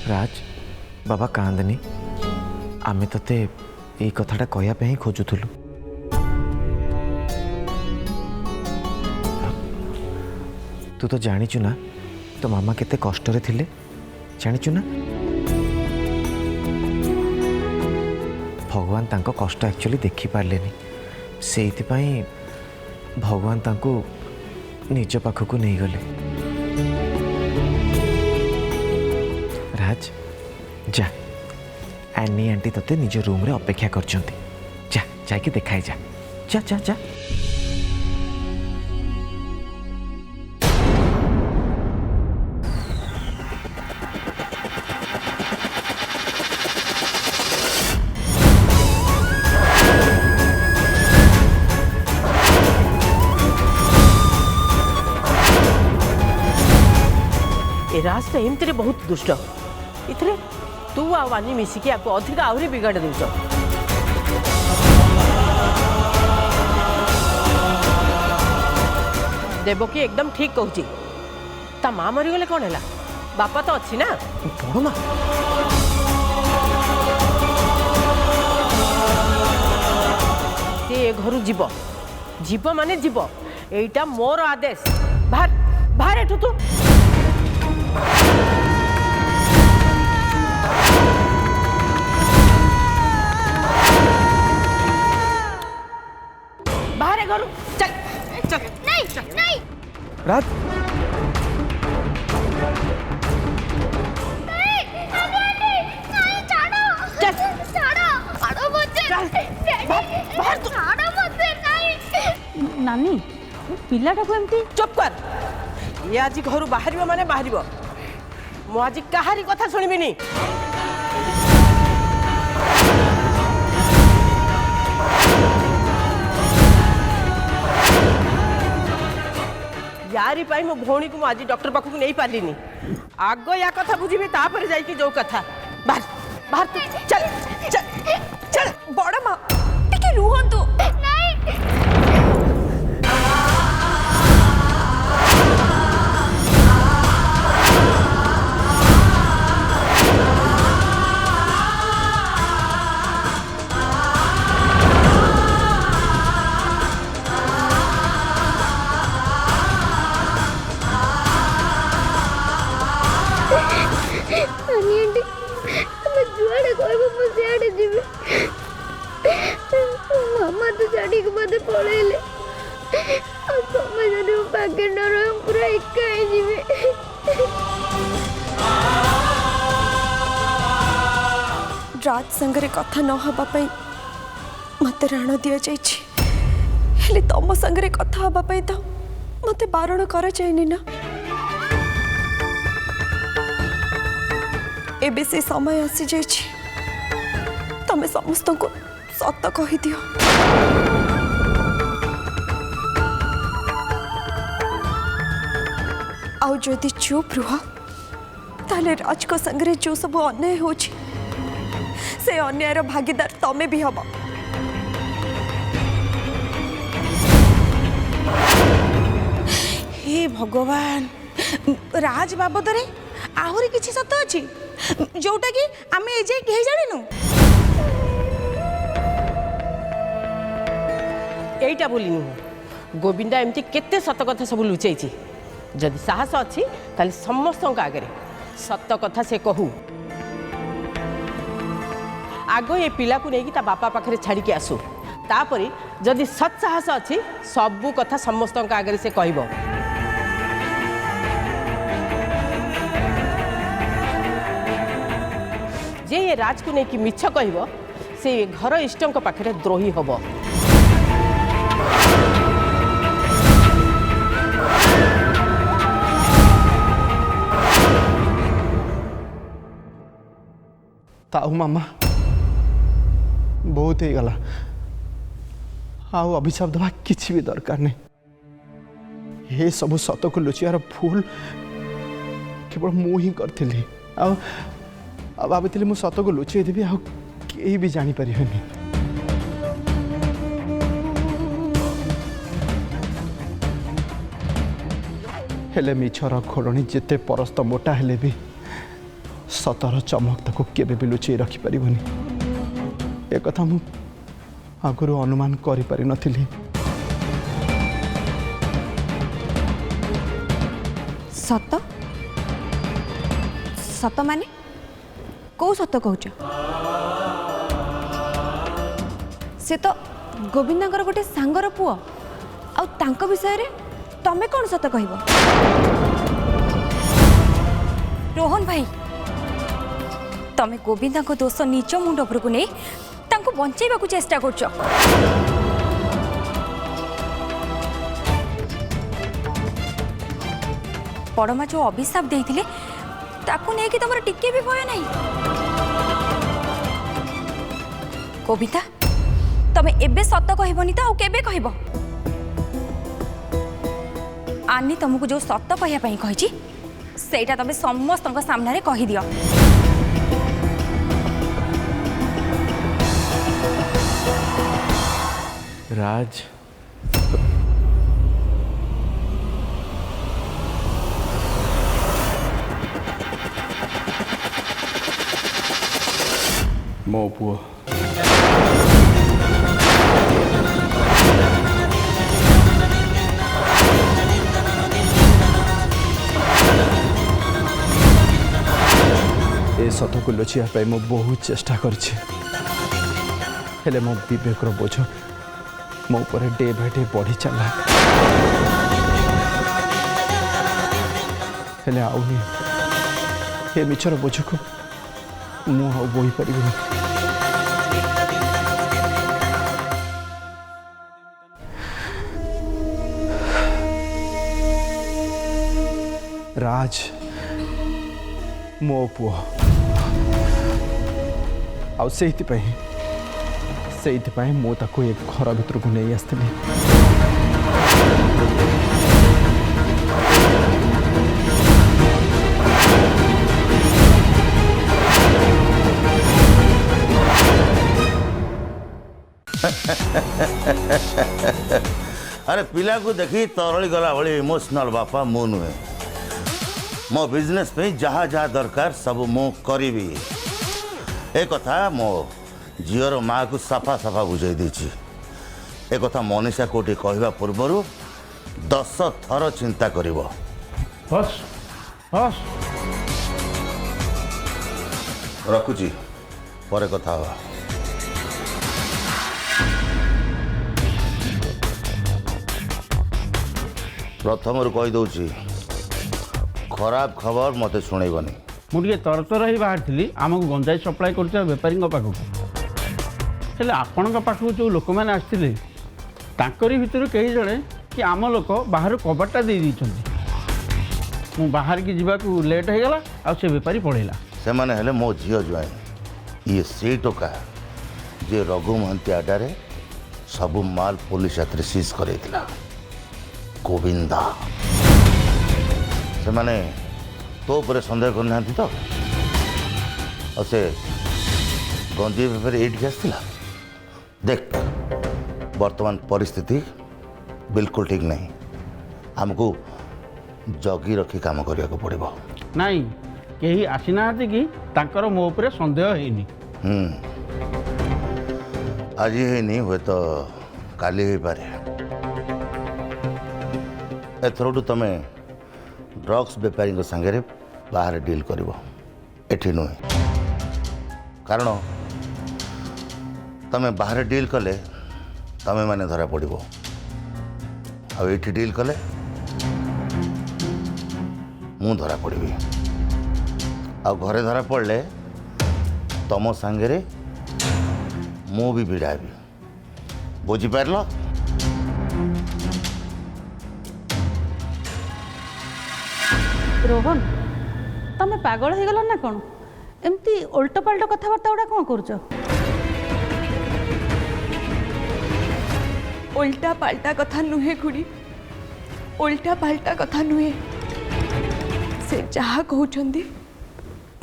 राज बाबा कांदनी आमे तते ये कथाटा कहवाई ही खोजुलु। तू तो जानिचु ना तो मामा केते कष्ट रे थिले जानिचु ना। भगवान तांको कष्ट एक्चुअली देखि पारलेनी सेइथिपाई भगवान तांको निज पाखकु नहीं गले। राज जा एनी आंटी तते निज रूम रे अपेक्षा करछंती जा जाके देखाई जा जा जा जा। ए रास्ता एमती बहुत दुष्ट इथरे तू आनी मिसिकी आपको अधिक आहरी बिगाड़ दौच। देवकी एकदम ठीक कहूची ता माँ मरीगले कौन है बापा तो अच्छी ना बड़ माँ सी घर जीव जीव माने जीव एटा मोर आदेश बाहर बाहर एठू तू बाहर घर चल चल नहीं नहीं रात नानी पिलाटा को एमती चुप कर ये आज घर बाहर माने बाहर मु आज कहारी कथा शुणबिनी। यारी पाई मो भौणी को आज डॉक्टर पाखक नहीं पारिनी आग या कथा बुझी तापर जाइए जो कथा बाहर बाहर तू चल चल चल बड़ माँ टिके रुहंतु मामा तो छाड़ी के बाद पड़ेले समय जब पाके न रह पूरा एका जीवे। राज संगरे कथा न हबा पई मते राण दिया जाइछि हेले तम संगरे कथा हबा पई तो मते बारण करा जायनी ना। एबे से समय आसी जाइछि तमे समस्त को सत कहि दियो। आउ जदि चुप रुह ताले राज को संगरे जो सब अन्याय होछि से अन्यायर भागीदार तमे भी हब। हे भगवान राज बाबद रे आहुरी किछि सत अछि जोटा कि आमे एजे केहि जानिनु। एटा बोली नुह गोविंदा एमती केते सत कथा सब लुचैछि जदि साहस अछि ताले समस्त आगे सत कथा से कहू आगो ये पिला को लेकिन ता बापा पाखरे छाड़ी के आसू तापरे जदि सत साहस अछि सबू कथा समस्त आगे से कहबो। जे ये राज को लेकिन मिछ कहबो से घर इष्टों पाखरे द्रोही हबो। ताऊ मामा बहुत ही गला आउ अभिशाप दबा किसी भी दरकार नहीं। ये सब सत को लुचियार भूल केवल मु ही करथिली आ भाभी मु सत को लुचेई देबी आ केही भी जानी परिबेनी। हेले मिछर खोलनी जिते परस्त मोटा हेले भी सतर चमक ताको केबे भी लुचेई रखिपारिबनी ए कथा मु आगुरु अनुमान करि पारि नथिली। सत सत माने कौ सत कहूच? से तो गोविंदर गोटे सांगर पुओ आ तांको विषय रे तमे कौन सत कहब? रोहन भाई तमे गोविंदा को दोष निज मुंड उपरकू नहीं तांको बंचेबा को चेष्टा करछ। बड़मा जो अभिशाप देइथिले ताकू नहीं कि तमर टिके भी भय नहीं। गोविंदा तमे एबे सत कहबनी तो केबे कहब? आनी तुमको जो सत कहया पई कहिची सेटा तमे समस्त सामने रे कहि दियो। राज मो पुओ ए सत को लुचिया पाई मो बहुत चेष्टा करछि हेले मो विवेक रो बोझ मो ऊपर डे बाय डे बढ़ी चला हेले आउनी ए मिछर बोझ को मु आ बोई परिबे। राज मो पुओ आउ से मो ताको एक घर भीतर को नहीं आसती। अरे पिला को देखी तरली गला भाई इमोशनल बापा मु नुहे मो बिजनेस पे जहाँ जहाँ दरकार सब मु करी ए कथा मो झीर माँ को सफा सफा बुझाई देछि। ए कथा मनीषा कोटी कहवा पूर्व 10 थर चिंता करिवो। हस हस रखुची परे कथा हवा। प्रथम कही दौची खराब खबर मते शुणैबनी। मुझे तरतर ही बाहर थी आमको गंजाई सप्लाई कर बेपारी पाखक हेल्ले आपण पाखक जो लोक मैंने आसते भितर कई जड़े कि आम लोक बाहर कबाटा दे मु बाहर की जीवा को लेट हो गला आ से बेपारी पड़ेला से माने हेले मो झील ज्वाइन ये से टोका जे रघु महंती आडारे सब माल पुलिस हाथ सीज कर गोविंदा से माने तो ऊपर सन्देह करना तो और से गंजी बेपारी एट आसला। देख वर्तमान परिस्थिति बिल्कुल ठीक नहीं हमको जगी रखी काम करने को पड़ो। नहीं कहीं आसीना कि तांकर मो ऊपर संदेह हैनी। आज हैनी हुए तो काली हो पारे। एथरू तमें ड्रग्स बेपारी सांगे बाहर डील करिवो एठी नुहे कारण तमें बाहर डील कले तमें माने धरा पड़ो आ एठी डील कले मु धरा पड़ी आ घरे धरा पड़ले तम सांगे मु भी भिड़ाबी बुझीपार। रोहन तमे पागल हो गल ना कौन एमती उल्टा पाल्टा कथबार्ता गुड़ा कौन कर? उल्टा पाल्टा कथा नुहे खुड़ी उल्टा पाल्टा कथा नुहे से जहा कहउचंदी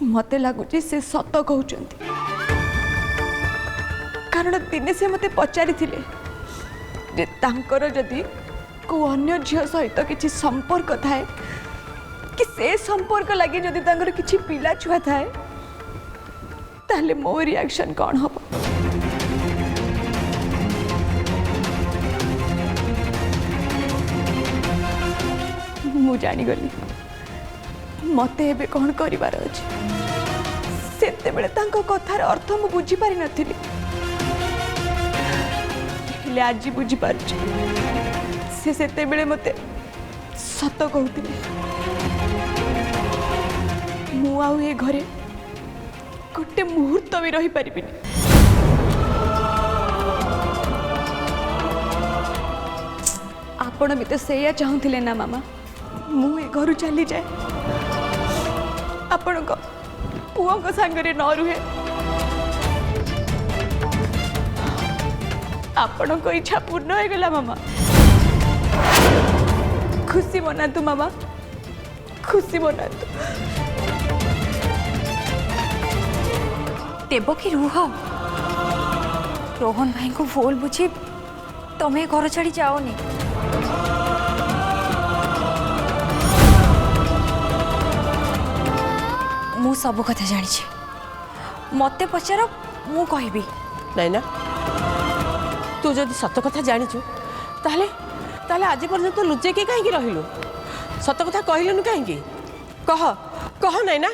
मते लागुची से सत कहउचंदी कारण दिने से मते पचारि थिले जे तांकर जदी को अन्य झियो सहित किछि संपर्क थाए कि से संपर्क लगे जदि तांगर किछि पिला छुआ थाए ताले मो रिएक्शन कौन हम मु जानी गली मते एबे कौन करिवार अछि सेते बेले तांको कथार अर्थ मु बुझी पारि नथिली हेले आज बुझी पारछि से सेते बेले मते सत कहउतिले मु आउ ए घरे गोटे मुहूर्त भी रही पारिबिनी आपण भी तो सेया चाहूले ना मामा मु ए घर चली जाए आपण को पुओ को संगरे न रुहे आपण को इच्छा पूर्ण हो गला मामा खुशी मनातु मामा खुशी मनातु देवकी रुह रोहन भाई को बोल बुझी तुम्हें घर छाड़ी जाओनी मु सब कथा जानी मते पचार मु कहबी नहीं ना तू जदि सत कथा जानिचु ताहले ताहले आज पर्यंत लुचे के कहीं रहिलु सत कथा कहलुनु कहीं कह कह नहीं ना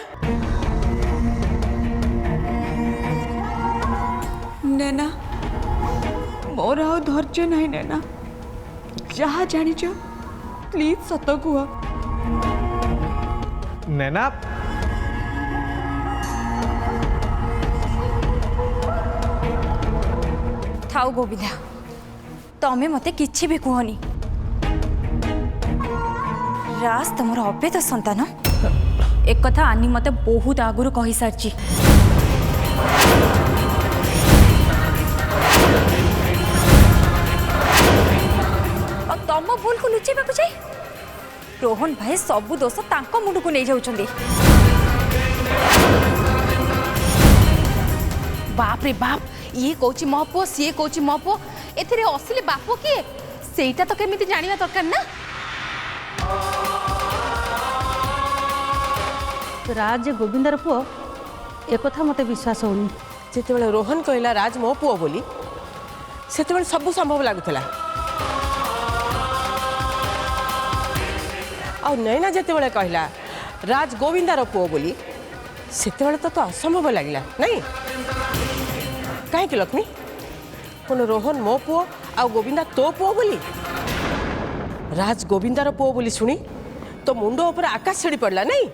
नैना मोर आ धैर्य नहीं नैना जहाँ जानी प्लीज सत कुह नैना थाउ गोविंदा तमें मते किछि भी कहनी राज तुम अभेद संतान एक कथा आनी मते बहुत आगुरु कहि सारची तम भूल को लुचेबा को जाए रोहन भाई सबु दोष तांको मुंड को नहीं जाउछंदी बाप रे बाप ये कौची मो पुओ सी कौची मो पुओ एथिरे असली बापो किए सेटा तो केमिति जानिबा दरकार ना राज गोविंदर पुओ एक कथा मते विश्वास होनी जिते रोहन कहला राज मो पुओ बोली सेते सब संभव लगुला आ नैना जिते कहला राज गोविंदार पुओ बोली सेते तो असंभव लगला नहीं कहीं लक्ष्मी कौन रोहन मो पुओ आ गोविंदा तो पुओ बोली राज गोविंदार पुओ बोली शुणी तो मुंड ऊपर आकाश छिड़ी पड़ला नहीं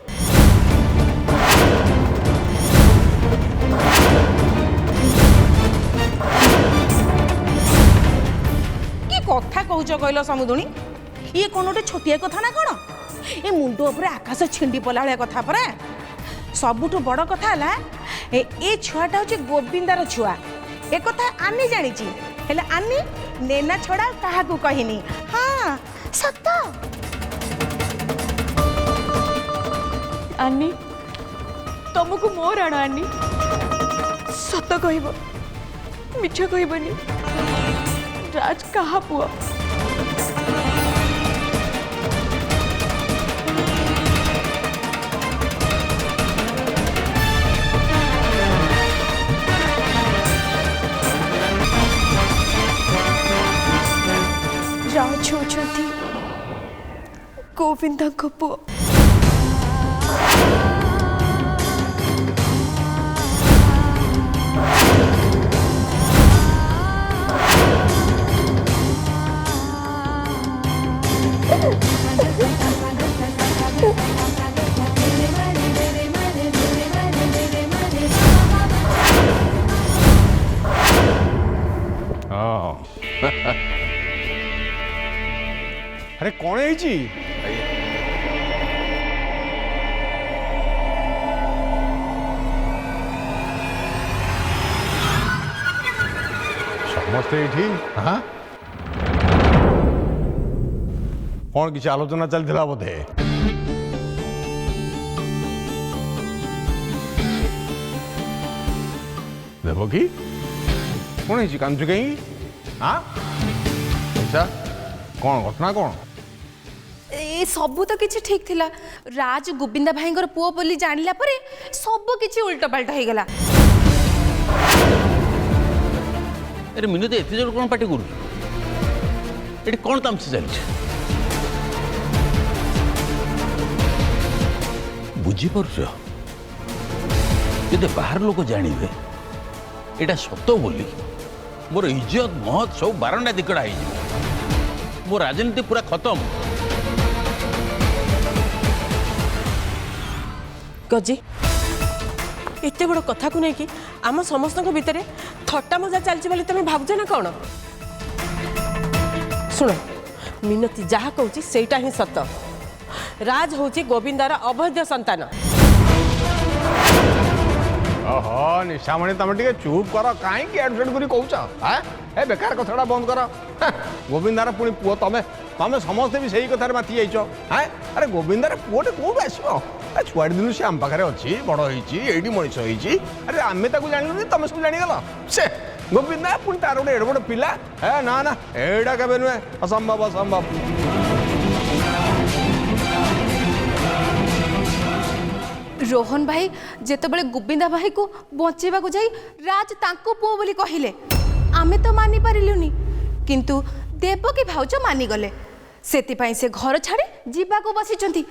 कि कथा कहूच कहल समुदुणी ये कौन गोटे छोटिया कथा ना कौन ए मुंड ऊपर आकाश छिंडी पड़ा भाया कथा परा सबुठ बड़ कथा है ए छुआटा हूँ गोविंदार छुआ एक कथा आनी जानी हेले आनी नेना छड़ा कहा कहनी हाँ सत आनी तुमको मोर आण आनी सत कहब मिछ कहबनी राज कहा पुआ राज होती गोविंदा को पुआ अरे कौन है जी समस्ते ये हाँ कौन किसी आलोचना चलता बोधे देवकी कौन है कांदु कहीं हाँ अच्छा कौन घटना कौन ए सबू तो किसी ठीक थिला राज गोविंदा भाईंगर पुओ बोली जानिला परे सब किछि उल्टा पाल्टा हो गला। अरे मिनु तो एते जोर कोन पार्टी करू एटी कोन तामसे चलछ बुझी परछ जदि बाहर लोक जानिबे एटा सत्य बोली मोर इज्जत महत सब बारंडा दिकड़ा हो मो राजनीति पूरा खत्म। गजी एते बड़ कथा को नहीं आम समस्त भितर थट्टा मजा चलती बोली तुम भावुच ना कौन शुण मिनती जहाँ कहूँ सेटा ही सत राज हूँ गोविंदार अवैध संतान। ओहो निशामणि तुम टे चुप कर कहीं एडभेट कर कौच ए बेकार कथा बंद कर गोविंदार पुणी पुओ तमें तमें समस्ते भी सही कथार माति जाइछ अरे गोविंदार पुओटे कौट आसो छुआड़ी दिन से आम पाखे अच्छी बड़ होती मनीष होती अरे आम जानू तुम सब जानीगल से गोविंदा पुणी तार गोटे एड बड़ पिला ए ना ना एटा केबे नुहे असंभव असंभव। रोहन भाई जेतेबेले गोविंदा भाई को बचेबा को जाई राज तांको पुओ बोली कहिले आमे तो मानि पारिलुनी किंतु देवकी भाउज मानि गले सेति पई से घर छाड़ी जीवा को बसिचंती।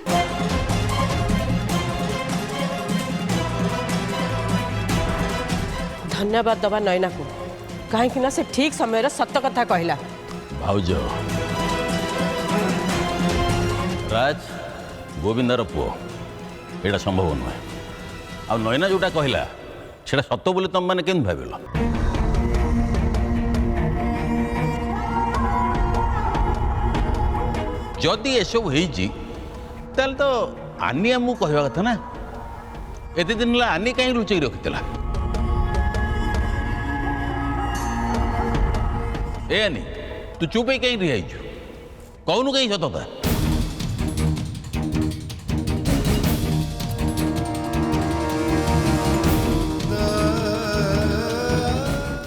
धन्यवाद दबा नयना को कहीं ना से ठीक समय सत कथा कहला। भाउज राज गोविंदार पुओ एटा संभव नुहे आ नयना जोटा कहला सेटा सत्य बोली तुम मैंने केन भाविल जदि एसब होल तो आनी आमको कहवा कथा ना एत दिन है आनी कहीं लुचेक रखी ए आनी तू चुप ही कहीं रही कहूनु कहीं सतता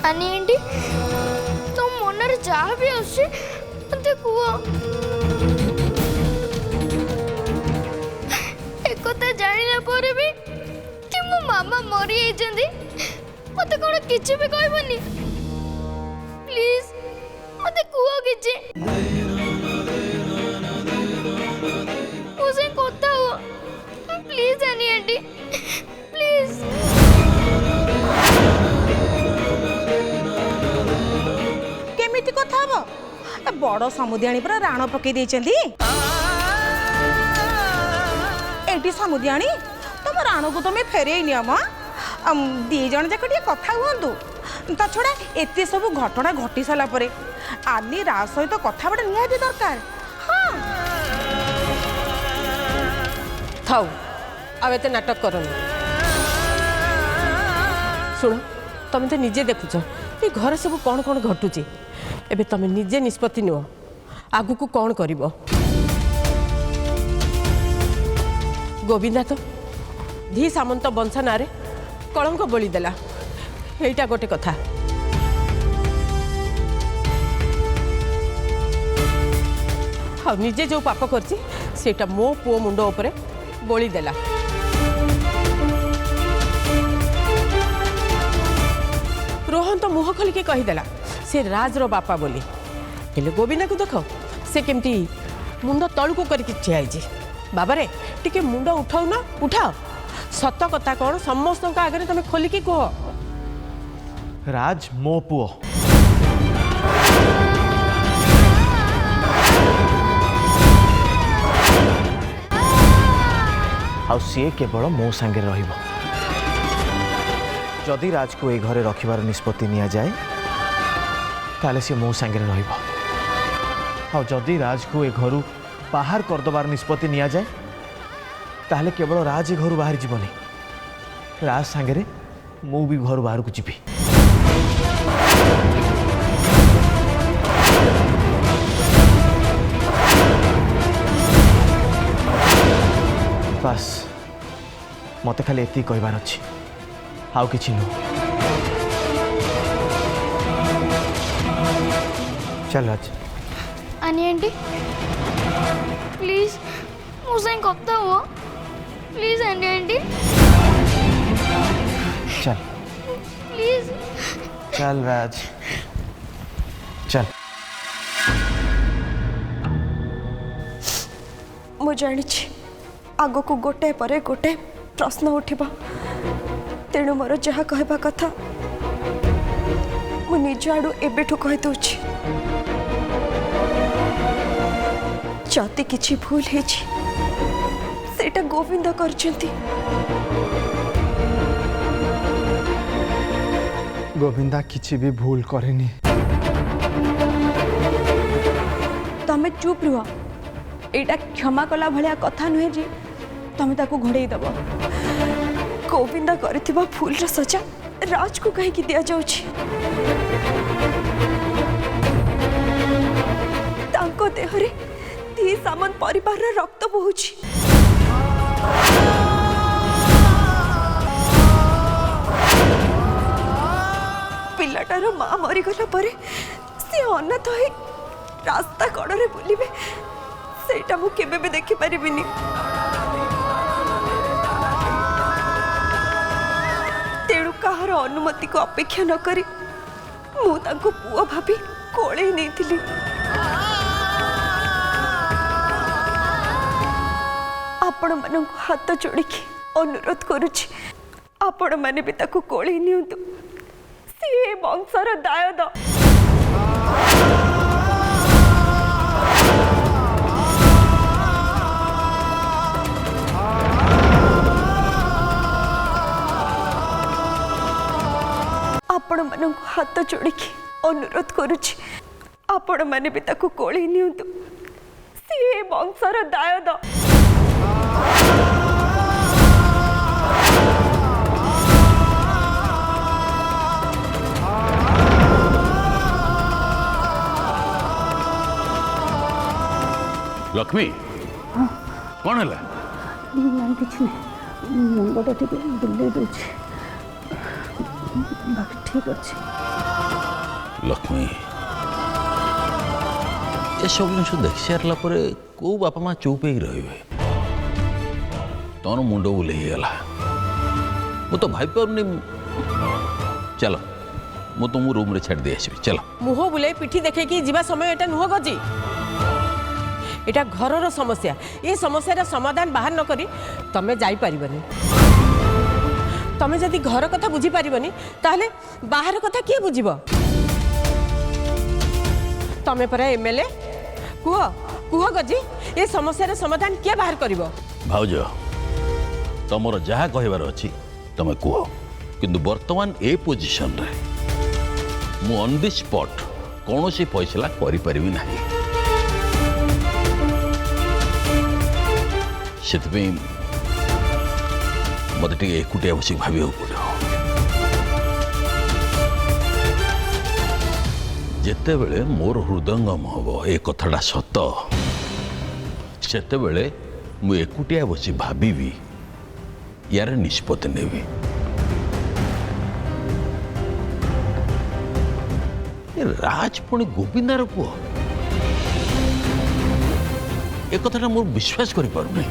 आनी आंटी तो मनर जहाँ भी आसे मते कुह एकता जानिला पर भी कि मो मामा मरी जाइछन्ती मते कोन किछि भी कहबनी प्लीज मते कुह किछि उसे कोता हो प्लीज आनी आंटी प्लीज। केमिति कथा हबो ए बड़ समुदियाणी पर राण पकई देइछन्ती एटी समुदियाणी तुम राण को तुम फेरे नियम दी जन जाक टिके कथा हुअंतु ता छड़ा एते सब घटना घटी साला परे आनी राज सहित कथा बड़ा निहाती दरकार। हाँ थाउ अब एते नाटक करन शुण तुम तो निजे देखुच ये घर सब कौन कौन घटुची एबे तुम निजे निष्पत्ति नियो आगु को कौन करिवो। गोविंदा तो धी सामंत वंशा नारे कलंक बोली देला एटा गोटे कथा हाँ निजे जो पाप करची सेटा मो पुओ मुंड उपरे बोली देला। रोहन तो मुह खोलिके कहीदेला से राजर बापा बोली हेले गोविंदा को देख से केमती मुंड तलू करके ठियाई बाबारे टिके मुंड उठाऊ ना उठाओ सत कथा कौन समस्त आगे तुम खोलिकी कह। राज मो पुओ आ सी केवल मो सांगे रहिबो जदि राज को ए घरे रखिबार निष्पत्ति निया जाए ताले सी मो सांगे रहिबो आ जदि राज को ए घरु बाहर करदबार निष्पत्ति निया जाए ताले केवल राज ए घर बाहर जीवनी राज सांगे मु भी घर बाहर को जीवी। बस मत खाली एति कहबार अच्छी आउ किछि नु चल राज। नानी आंटी प्लीज मो साथ कथा हुआ प्लीज आंटी आंटी चल प्लीज चल राज चल। मु जानी आग को गोटे पर गोटे प्रश्न उठिब तेणु मोर जहाँ कहवा कथा मु निज आड़ू एबेठू कहि दउछि जति किछि भूल हेछि सेटा गोविंद करछंती। गोविंदा किसी भी भूल करेनी। तमे चुप रुह एटा क्षमा कला भलिया कथा नुहे जे तमे ताको घोड़े दब। गोविंदा करथिबा भूल र सजा राज को कहीं की दिया जाउछि। तांको देहरे ती सामन परिवार रा रक्त बहुछि। पिलाटार माँ मरीगला परे से अनाथ हो रास्ता कड़े बुलिबे सेटा मु केबे भी देखि परिबिनी। तेणु कहार अनुमति को अपेक्षा न करी मु तांको पुओ भाभी कोळे नेथिली। आपण मानक हाथ जोड़ी अनुरोध करुछि आपण माने भी ताको कोळे नियंतु से वंशर दायद। आपण मानक हाथ जोड़ी अनुरोध करुछि आपण माने भी ताको कोळे नियंतु से वंशर दायद। लक्ष्मी कौन है नहीं किसी मुंडटा टे बुले दूसरी बाकी ठीक अच्छे। लक्ष्मी ये सब जिन देख सारा पर कौ बापा माँ चुप ही रे तोर मुंड बुलेगला मु तो भाई पार्नी। चलो मु तुम रूम रे छाड़ दे आसबि चलो। मुह बुले पिठी देखे कि जीवा समय एटा नुह गजी एटा घरर समस्या ये समस्या समाधान बाहर न करी तमे जाई परिबनी। तमे जदि घर कथा बुझी परिबनी ताहले बाहर कथा किए बुझिब। तमे परा एमएलए कुह कुह गजी ये समस्या समाधान किए बाहर करिवो। भाउज तमर जहाँ कहबार अच्छी तमे कुह किंतु वर्तमान ए पोजिशन रे मु ऑन द स्पॉट कौन सी फैसला करि परिबि नाही। से मत एकुटिया बस भाव पड़ो जिते बड़े मोर हृदयंगम हम ए कथाटा सत से मु एकुटिया बस भावी यार निष्पत्ति नेबी। राज पुणी गोविंदार पुओ ए कथाटा मोर विश्वास करि पारुनी।